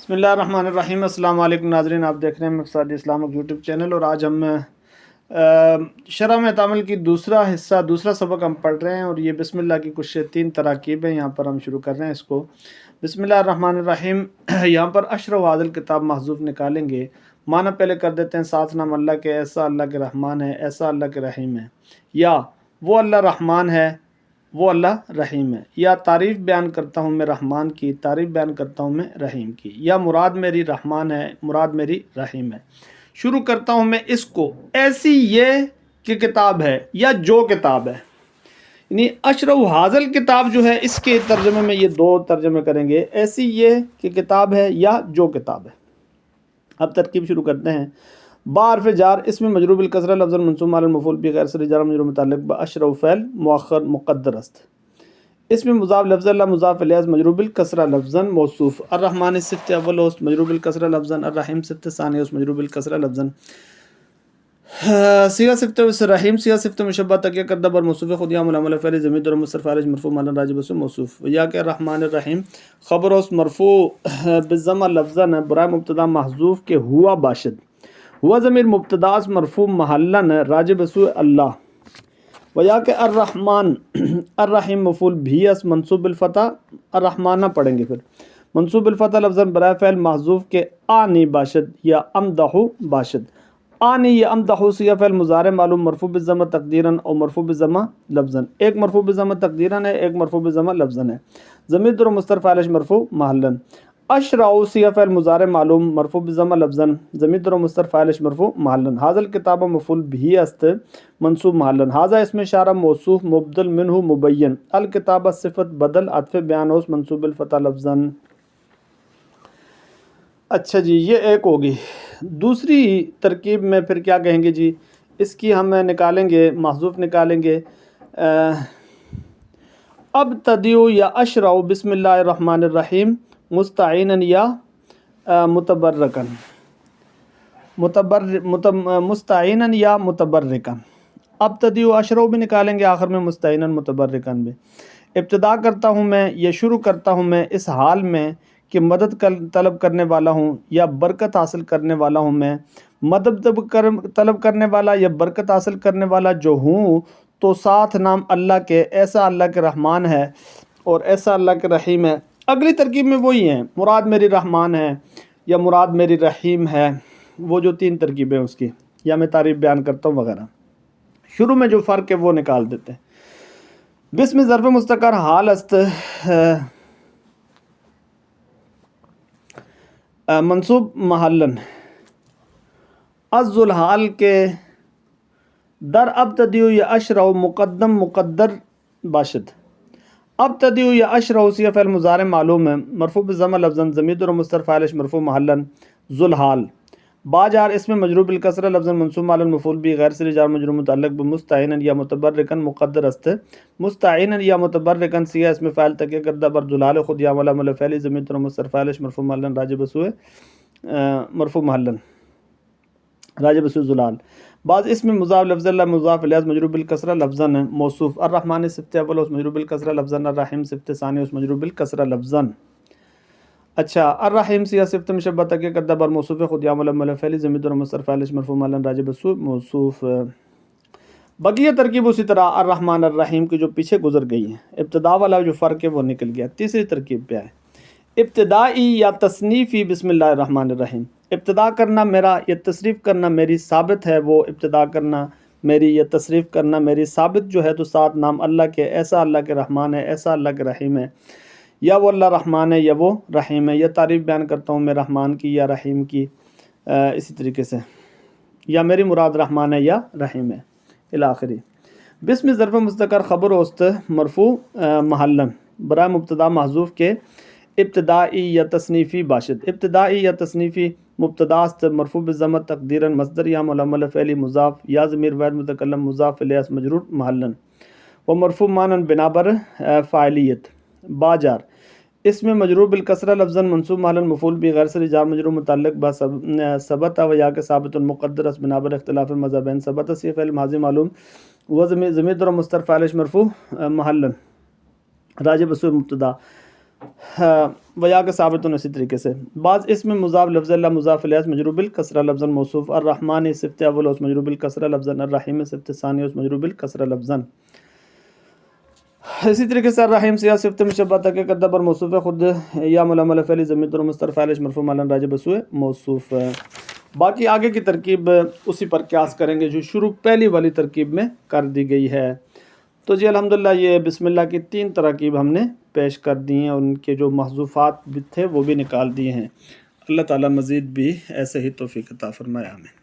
بسم اللہ الرحمن الرحیم۔ السلام علیکم ناظرین، آپ دیکھ رہے ہیں اقتصادی اسلامک یوٹیوب چینل، اور آج ہم شرح میں تعامل کی دوسرا سبق ہم پڑھ رہے ہیں، اور یہ بسم اللہ کی کچھ 3 تراکیب ہیں۔ یہاں پر ہم شروع کر رہے ہیں اس کو۔ بسم اللہ الرحمن الرحیم۔ یہاں پر اشر و عادل کتاب محذوف نکالیں گے۔ معنی پہلے کر دیتے ہیں، ساتھ نام اللہ کے، ایسا اللہ کے رحمان ہے، ایسا اللہ کے رحیم ہے، یا وہ اللہ رحمان ہے، وہ اللہ رحیم ہے، یا تعریف بیان کرتا ہوں میں رحمان کی، تعریف بیان کرتا ہوں میں رحیم کی، یا مراد میری رحمان ہے، مراد میری رحیم ہے۔ شروع کرتا ہوں میں اس کو، ایسی یہ کہ کتاب ہے، یا جو کتاب ہے، یعنی اشر و حاضل کتاب جو ہے، اس کے ترجمے میں یہ 2 ترجمے کریں گے، ایسی یہ کہ کتاب ہے یا جو کتاب ہے۔ اب ترکیب شروع کرتے ہیں۔ با حرف جار، اسم مجرور بالکسرہ لفظ منصوب علی المفعول به غیر صریح جار مجرور متعلق باشر و فعل مؤخر مقدر است۔ اسم مضاف لفظ اللہ مضاف الیہ مجرور بالکسرہ لفظا موصوف۔ الرحمن صفت اول ہوست مجرور بالکسرہ لفظا، الرحیم صفت ثانی ہوست مجرور بالکسرہ لفظا۔ صیغہ صفت رحیم صیغہ صفت مشبہ تکیہ کردہ بر موصوف خود یا ملامل فعل ضمیر در مستتر فاعل مرفوع مالا راجع بسم موصوف، یا کہ الرحمن الرحیم خبر ہوست مرفوع بالضمہ لفظا برائے مبتدا محذوف کے ہوا باشد، ہوا ضمیر مبتدا مرفوع محلن راجع بسو اللہ، ویا کہ الرحمن الرحیم مفعول بھی اس منصوب بالفتح، الرحمانہ پڑھیں گے، پھر منصوب بالفتح لفظاً برائے فعل محذوف کے آنی باشد یا امدحو باشد۔ آنی یا امدحو صیغہ فعل مضارع معلوم مرفوع بالضمہ تقدیراً اور مرفوع بالضمہ لفظاً، ایک مرفوع بالضمہ تقدیراً ہے، ایک مرفوع بالضمہ لفظاً ہے۔ ضمیر در مستتر فاعل مرفوع محلاً۔ اشرعوا صیغہ فعل مضارع معلوم مرفوع بالضمہ لفظاً، ضمیر در مستتر فاعل مرفوع محلاً۔ ھذا الکتاب مفعول بھی است منصوب محلاً۔ ھذا اسم اشارہ موصوف مبدل منہ مبین، الکتاب صفت بدل عطف بیان ہوست منصوب بالفتح لفظاً۔ اچھا جی، یہ ایک ہوگی۔ دوسری ترکیب میں پھر کیا کہیں گے جی، اس کی ہم نکالیں گے، محذوف نکالیں گے۔ ابتدئ یا اشرع بسم اللہ الرحمن الرحیم مستعینا یا متبرکن، مستعینا یا متبرکن۔ ابتدئ و اشرع بھی نکالیں گے، آخر میں مستعینا متبرکن بھی۔ ابتدا کرتا ہوں میں، یا شروع کرتا ہوں میں اس حال میں کہ مدد طلب کرنے والا ہوں یا برکت حاصل کرنے والا ہوں میں۔ مدد طلب کرنے والا یا برکت حاصل کرنے والا جو ہوں، تو ساتھ نام اللہ کے، ایسا اللہ کے رحمان ہے اور ایسا اللہ کے رحیم ہے۔ اگلی ترکیب میں وہی ہیں، مراد میری رحمان ہے یا مراد میری رحیم ہے، وہ جو 3 ترکیبیں اس کی، یا میں تعریف بیان کرتا ہوں وغیرہ۔ شروع میں جو فرق ہے وہ نکال دیتے ہیں۔ بسم ظرف مستقر حال است منصوب محلن، از ذوالحال کے در ابتدئ یا اشرع مقدم مقدر باشد۔ ابتدئ یا اشرع صیغہ فعل مضارع معلوم ہے مرفوع بالضمہ لفظاً، ضمیر در مستتر فاعل مرفوع محلاً ذوالحال۔ با جار اسم مجرور بالکسرہ لفظاً منصوب علی المفعول به غیر صریح جار مجرور متعلق بمستعینا یا متبرکا مقدر است۔ مستعینا یا متبرکا صیغہ اسم فاعل تکیہ کردہ بر ذوالحال خود یا ملامل فعل ضمیر در مستتر فاعل مرفوع محلاً راجع بسو مرفوع محلاً راجع بسو ذوالحال۔ بعض اسم مضاف لفظ اللہ مضاف الیہ مجرور بالکسرہ لفظاً موصوف، الرحمن صفت اول اس مجرور بالکسرہ لفظاً، الرحیم صفت ثانی اس مجرور بالکسرہ لفظاً۔ اچھا، الرحیم صیغہ صفت مشبہ تکیہ کردہ بر موصوف خود یا ملامل فعل ضمیر در مستتر فاعل مرفوع محلاً راجع بسو موصوف۔ بقیہ ترکیب اسی طرح الرحمن الرحیم کی جو پیچھے گزر گئی ہیں، ابتدا والا جو فرق ہے وہ نکل گیا۔ تیسری ترکیب پہ آئے، ابتدائی یا تصنیفی بسم اللہ الرحمن الرحیم۔ ابتدا کرنا میرا یا تصریف کرنا میری ثابت ہے، وہ ابتدا کرنا میری یا تصریف کرنا میری ثابت جو ہے، تو ساتھ نام اللہ کے، ایسا اللہ کے رحمان ہے، ایسا اللہ کے رحیم ہے، یا وہ اللہ رحمان ہے یا وہ رحیم ہے، یا تعریف بیان کرتا ہوں میں رحمان کی یا رحیم کی، اسی طریقے سے، یا میری مراد رحمان ہے یا رحیم ہے الاخری۔ بسم ظرف مستقر خبر ہوست مرفوع محلاً برائے مبتدا محذوف کے ابتدائی یا تصنیفی باشد۔ ابتدائی یا تصنیفی مبتدا است مرفوع بالضمہ تقدیراً مصدر یا ملامل فعل مضاف یا ضمیر واحد متکلم مضاف الیہ مجرور محلاً، و مرفوع معنی بنا بر فاعلیت۔ با جار اسم مجرور بالکسرہ لفظاً منصوب محلاً مفعول بھی غیر صریح جار مجرور متعلق با ثبت و یا کہ ثابت مقدر اس بنا بر اختلاف مذہبین۔ ثبت صیغہ فعل ماضی معلوم و ضمیر در مستتر فاعل مرفوع محلاً راجع بسو مبتدا۔ ویا کے ثابت اسی طریقے سے بعض اس میں مضاف لفظ اللہ مضاف الیہ مجرور بالکسرہ لفظا موصوف الرحمن صفت اول اس مجرور بالکسرہ لفظا الرحیم صفت ثانی اس مجرور بالکسرہ لفظا. اسی طریقے سے الرحیم سیاہ صفت مشبہ تک کردہ پر موصوف ہے خود یا ملامل فعلی ضمیر اور مستر فاعل مرفوع معلن راجع بسوء موصوف. باقی آگے کی ترکیب اسی پر قیاس کریں گے جو شروع پہلی والی ترکیب میں کر دی گئی ہے. تو جی الحمدللہ یہ بسم اللہ کی 3 تراکیب ہم نے پیش کر دی ہیں اور ان کے جو محذوفات بھی تھے وہ بھی نکال دیے ہیں. اللہ تعالیٰ مزید بھی ایسے ہی توفیق عطا فرمائے. آمین.